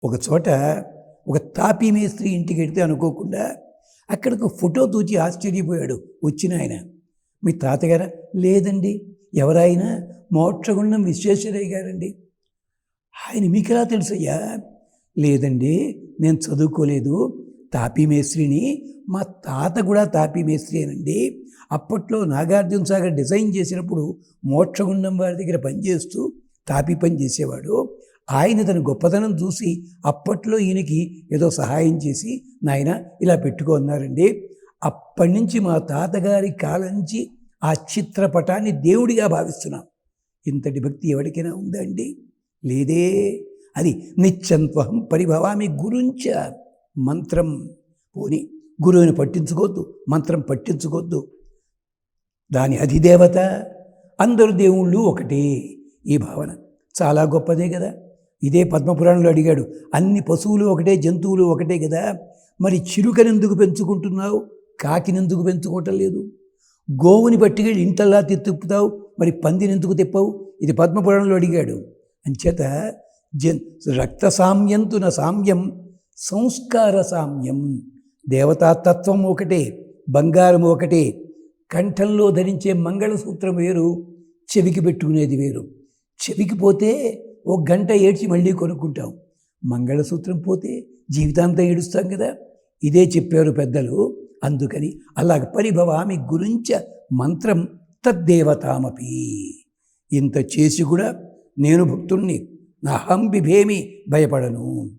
ఒక చోట ఒక తాపీ మేస్త్రి ఇంటికి వెడితే అనుకోకుండా అక్కడికి ఫోటో తూచి ఆశ్చర్యపోయాడు వచ్చిన ఆయన. మీ తాతగారా? లేదండి. ఎవరైనా? మోక్షగుండం విశ్వేశ్వరయ్య గారండి. ఆయన మీకెలా తెలుసయ్యా? లేదండి, నేను చదువుకోలేదు, తాపీ మేస్త్రిని. మా తాత కూడా తాపీ మేస్త్రినండి. అప్పట్లో నాగార్జున సాగర్ డిజైన్ చేసినప్పుడు మోక్షగుండం వారి దగ్గర పనిచేస్తూ తాపీ పని చేసేవాడు. ఆయన తన గొప్పతనం చూసి అప్పట్లో ఈయనకి ఏదో సహాయం చేసి నాయన ఇలా పెట్టుకో అన్నారండి. అప్పటి నుంచి మా తాతగారి కాలం నుంచి ఆ చిత్రపటాన్ని దేవుడిగా భావిస్తున్నాం. ఇంతటి భక్తి ఎవరికైనా ఉందా అండి? లేదే. అది నిత్యంత్వహం పరిభవామి గురుంచ మంత్రం. పోని గురువుని పట్టించుకోవద్దు, మంత్రం పట్టించుకోవద్దు. దాని అధిదేవత. అందరు దేవుళ్ళు ఒకటే. ఈ భావన చాలా గొప్పదే కదా. ఇదే పద్మపురాణంలో అడిగాడు, అన్ని పశువులు ఒకటే, జంతువులు ఒకటే కదా, మరి చిలుకనెందుకు పెంచుకుంటున్నావు, కాకినెందుకు పెంచుకోవటం లేదు? గోవుని పట్టుకెళ్ళి ఇంటల్లా తిప్పుతావు, మరి పందినెందుకు తిప్పావు? ఇది పద్మపురాణంలో అడిగాడు. అంచేత రక్త సామ్యంతు న సామ్యం సంస్కార సామ్యం. దేవతాతత్వం ఒకటే, బంగారం ఒకటే. కంఠంలో ధరించే మంగళసూత్రం వేరు, చెవికి పెట్టుకునేది వేరు. చెవికి పోతే ఒక గంట ఏడ్చి మళ్ళీ కొనుక్కుంటాం. మంగళసూత్రం పోతే జీవితాంతం ఏడుస్తాం కదా. ఇదే చెప్పారు పెద్దలు. అందుకని అలాగ పరిభవామి గురించ మంత్రం తద్దేవతామపి. ఇంత చేసి కూడా నేను భక్తుణ్ణి, నా హం బిభేమి, భయపడను.